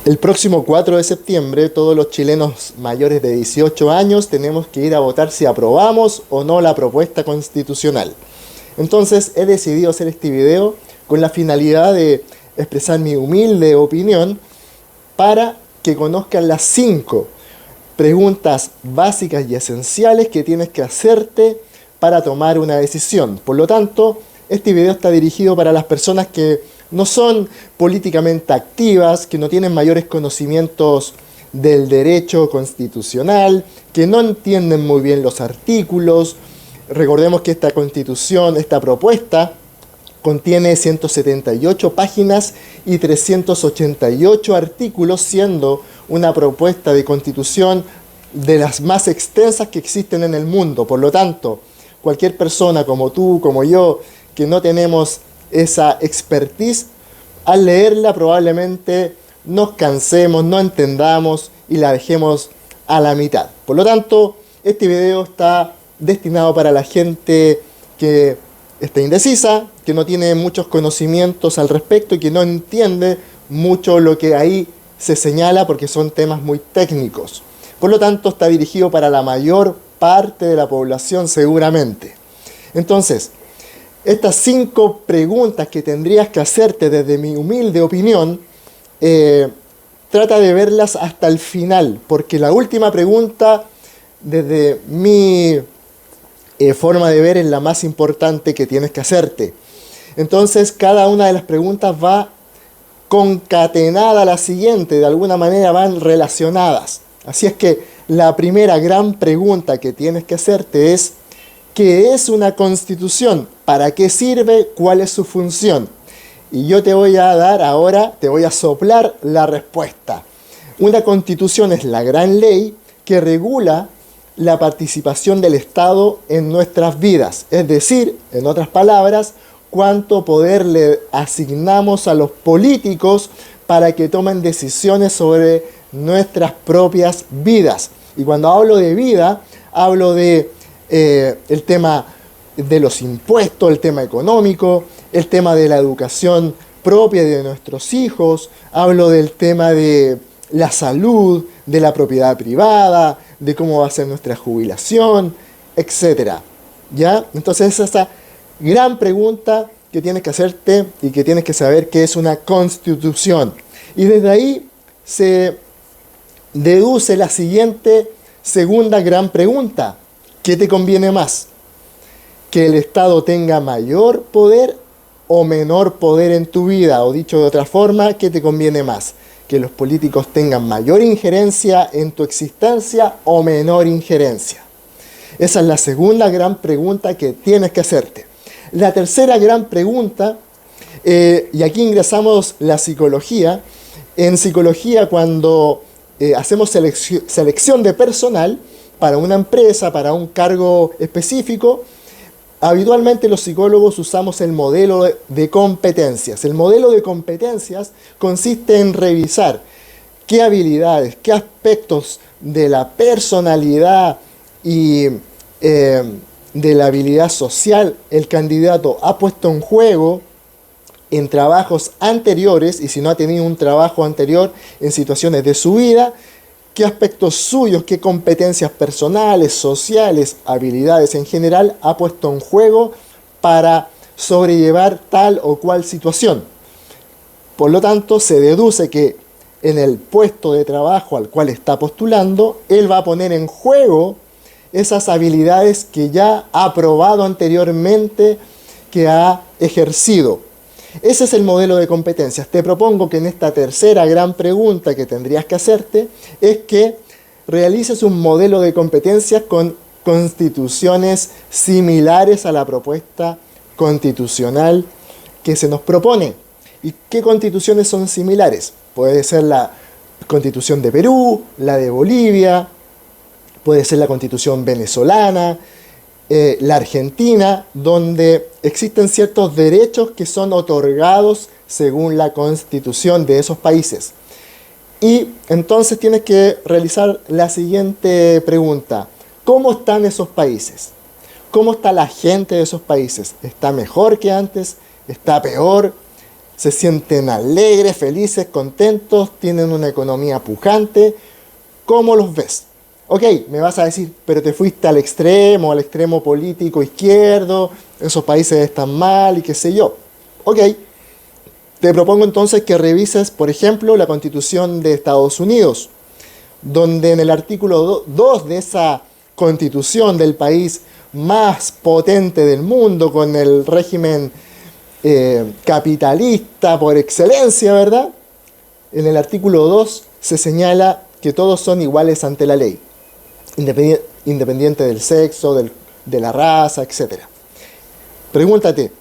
El próximo 4 de septiembre, todos los chilenos mayores de 18 años tenemos que ir a votar si aprobamos o no la propuesta constitucional. Entonces he decidido hacer este video con la finalidad de expresar mi humilde opinión para que conozcan las 5 preguntas básicas y esenciales que tienes que hacerte para tomar una decisión. Por lo tanto, este video está dirigido para las personas que no son políticamente activas, que no tienen mayores conocimientos del derecho constitucional, que no entienden muy bien los artículos. Recordemos que esta constitución, esta propuesta, contiene 178 páginas y 388 artículos, siendo una propuesta de constitución de las más extensas que existen en el mundo. Por lo tanto, cualquier persona como tú, como yo, que no tenemos esa expertise, al leerla probablemente nos cansemos, no entendamos y la dejemos a la mitad. Por lo tanto, este video está destinado para la gente que está indecisa, que no tiene muchos conocimientos al respecto y que no entiende mucho lo que ahí se señala porque son temas muy técnicos. Por lo tanto, está dirigido para la mayor parte de la población seguramente. Entonces, estas 5 preguntas que tendrías que hacerte desde mi humilde opinión, trata de verlas hasta el final, porque la última pregunta, desde mi forma de ver, es la más importante que tienes que hacerte. Entonces, cada una de las preguntas va concatenada a la siguiente, de alguna manera van relacionadas. Así es que la primera gran pregunta que tienes que hacerte es: ¿qué es una constitución? ¿Para qué sirve? ¿Cuál es su función? Y yo te voy a dar ahora, te voy a soplar la respuesta. Una constitución es la gran ley que regula la participación del Estado en nuestras vidas. Es decir, en otras palabras, cuánto poder le asignamos a los políticos para que tomen decisiones sobre nuestras propias vidas. Y cuando hablo de vida, hablo de el tema de los impuestos, el tema económico, el tema de la educación propia de nuestros hijos, hablo del tema de la salud, de la propiedad privada, de cómo va a ser nuestra jubilación, etc. ¿Ya? Entonces esa es esa gran pregunta que tienes que hacerte y que tienes que saber qué es una constitución. Y desde ahí se deduce la siguiente segunda gran pregunta: ¿qué te conviene más? ¿Que el Estado tenga mayor poder o menor poder en tu vida? O dicho de otra forma, ¿qué te conviene más? ¿Que los políticos tengan mayor injerencia en tu existencia o menor injerencia? Esa es la segunda gran pregunta que tienes que hacerte. La tercera gran pregunta, y aquí ingresamos la psicología. En psicología, cuando hacemos selección de personal para una empresa, para un cargo específico, habitualmente los psicólogos usamos el modelo de competencias. El modelo de competencias consiste en revisar qué habilidades, qué aspectos de la personalidad y de la habilidad social el candidato ha puesto en juego en trabajos anteriores, y si no ha tenido un trabajo anterior, en situaciones de su vida, qué aspectos suyos, qué competencias personales, sociales, habilidades en general ha puesto en juego para sobrellevar tal o cual situación. Por lo tanto, se deduce que en el puesto de trabajo al cual está postulando, él va a poner en juego esas habilidades que ya ha probado anteriormente, que ha ejercido. Ese es el modelo de competencias. Te propongo que en esta tercera gran pregunta que tendrías que hacerte es que realices un modelo de competencias con constituciones similares a la propuesta constitucional que se nos propone. ¿Y qué constituciones son similares? Puede ser la Constitución de Perú, la de Bolivia, puede ser la Constitución venezolana, la Argentina, donde existen ciertos derechos que son otorgados según la Constitución de esos países. Y entonces tienes que realizar la siguiente pregunta: ¿cómo están esos países? ¿Cómo está la gente de esos países? ¿Está mejor que antes? ¿Está peor? se sienten alegres, felices, contentos, tienen una economía pujante. ¿Cómo los ves? Ok, me vas a decir, pero te fuiste al extremo político izquierdo, esos países están mal y qué sé yo. Ok, te propongo entonces que revises, por ejemplo, la Constitución de Estados Unidos, donde en el artículo 2 de esa Constitución del país más potente del mundo, con el régimen capitalista por excelencia, ¿verdad? En el artículo 2 se señala que todos son iguales ante la ley, independiente del sexo, de la raza, etc. Pregúntate,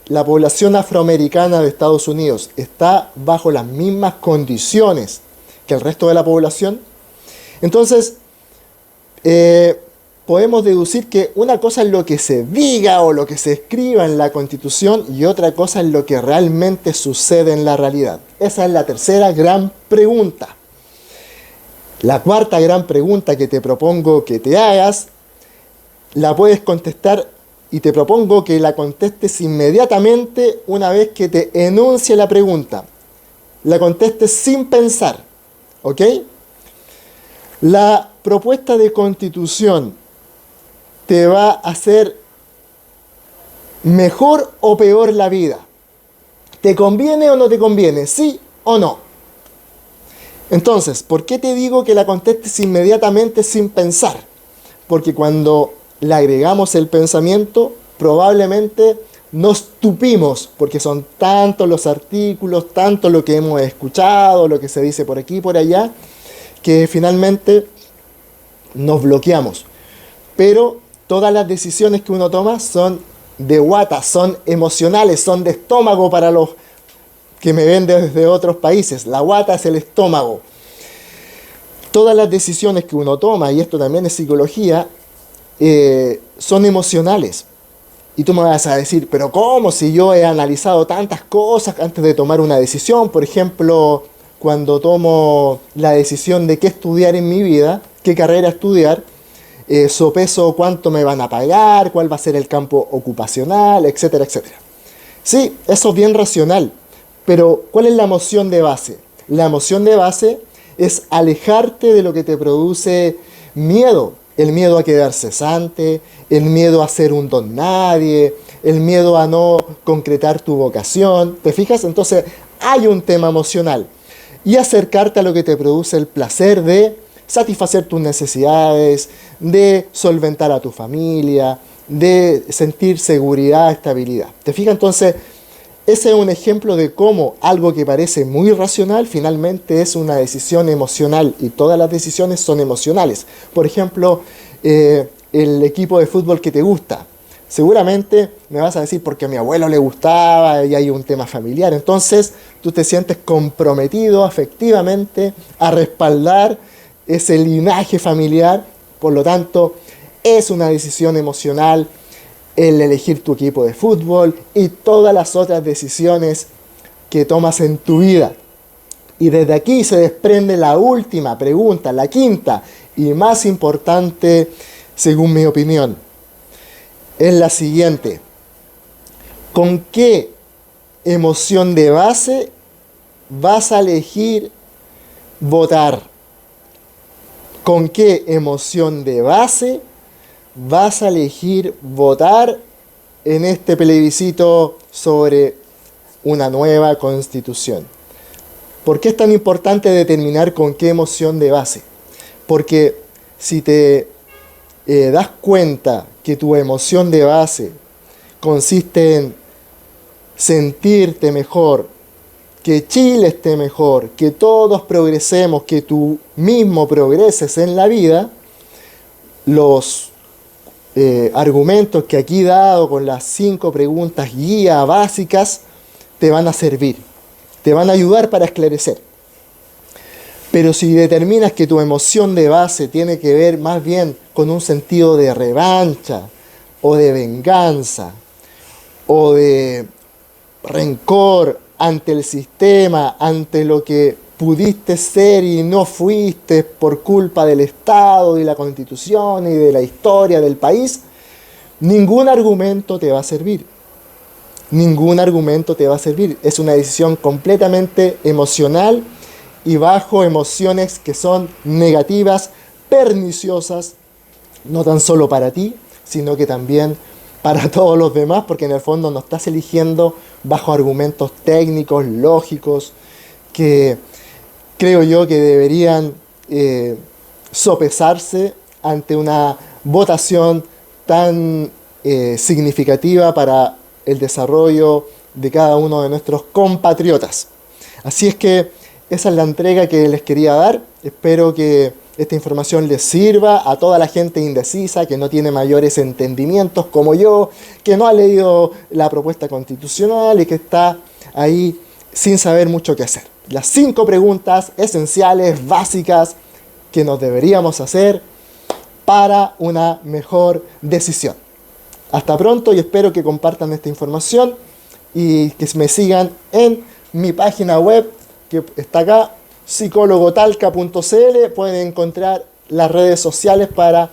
¿la población afroamericana de Estados Unidos está bajo las mismas condiciones que el resto de la población? Entonces, podemos deducir que una cosa es lo que se diga o lo que se escriba en la Constitución y otra cosa es lo que realmente sucede en la realidad. Esa es la tercera gran pregunta. La cuarta gran pregunta que te propongo que te hagas, la puedes contestar y te propongo que la contestes inmediatamente una vez que te enuncie la pregunta. La contestes sin pensar, ¿ok? La propuesta de constitución te va a hacer mejor o peor la vida. ¿Te conviene o no te conviene? ¿Sí o no? Entonces, ¿por qué te digo que la contestes inmediatamente sin pensar? Porque cuando le agregamos el pensamiento, probablemente nos tupimos, porque son tantos los artículos, tanto lo que hemos escuchado, lo que se dice por aquí y por allá, que finalmente nos bloqueamos. Pero todas las decisiones que uno toma son de guata, son emocionales, son de estómago para los que me ven desde otros países. La guata es el estómago. Todas las decisiones que uno toma, y esto también es psicología, son emocionales. Y tú me vas a decir, pero ¿cómo? Si yo he analizado tantas cosas antes de tomar una decisión. Por ejemplo, cuando tomo la decisión de qué estudiar en mi vida, qué carrera estudiar, sopeso cuánto me van a pagar, cuál va a ser el campo ocupacional, etcétera, etcétera. Sí, eso es bien racional, pero ¿cuál es la emoción de base? La emoción de base es alejarte de lo que te produce miedo. El miedo a quedar cesante, el miedo a ser un don nadie, el miedo a no concretar tu vocación. ¿Te fijas? Entonces hay un tema emocional. Y acercarte a lo que te produce el placer de satisfacer tus necesidades, de solventar a tu familia, de sentir seguridad, estabilidad. ¿Te fijas? Entonces, ese es un ejemplo de cómo algo que parece muy racional finalmente es una decisión emocional, y todas las decisiones son emocionales. Por ejemplo, el equipo de fútbol que te gusta. Seguramente me vas a decir porque a mi abuelo le gustaba y hay un tema familiar. Entonces tú te sientes comprometido afectivamente a respaldar ese linaje familiar. Por lo tanto, es una decisión emocional el elegir tu equipo de fútbol y todas las otras decisiones que tomas en tu vida. Y desde aquí se desprende la última pregunta, la quinta y más importante, según mi opinión. Es la siguiente: ¿con qué emoción de base vas a elegir votar? ¿Con qué emoción de base vas a elegir votar en este plebiscito sobre una nueva constitución? ¿Por qué es tan importante determinar con qué emoción de base? Porque si te das cuenta que tu emoción de base consiste en sentirte mejor, que Chile esté mejor, que todos progresemos, que tú mismo progreses en la vida, los argumentos que aquí he dado con las 5 preguntas guía básicas te van a servir, te van a ayudar para esclarecer. Pero si determinas que tu emoción de base tiene que ver más bien con un sentido de revancha, o de venganza, o de rencor ante el sistema, ante lo que pudiste ser y no fuiste por culpa del Estado y la Constitución y de la historia del país, ningún argumento te va a servir. ningún argumento te va a servir. Es una decisión completamente emocional y bajo emociones que son negativas, perniciosas, no tan solo para ti, sino que también para todos los demás, porque en el fondo no estás eligiendo bajo argumentos técnicos, lógicos, que creo yo que deberían sopesarse ante una votación tan significativa para el desarrollo de cada uno de nuestros compatriotas. Así es que esa es la entrega que les quería dar. Espero que esta información les sirva a toda la gente indecisa, que no tiene mayores entendimientos como yo, que no ha leído la propuesta constitucional y que está ahí sin saber mucho qué hacer. Las 5 preguntas esenciales, básicas, que nos deberíamos hacer para una mejor decisión. Hasta pronto y espero que compartan esta información y que me sigan en mi página web que está acá, psicólogotalca.cl. Pueden encontrar las redes sociales para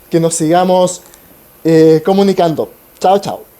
que nos sigamos comunicando. Chao, chao.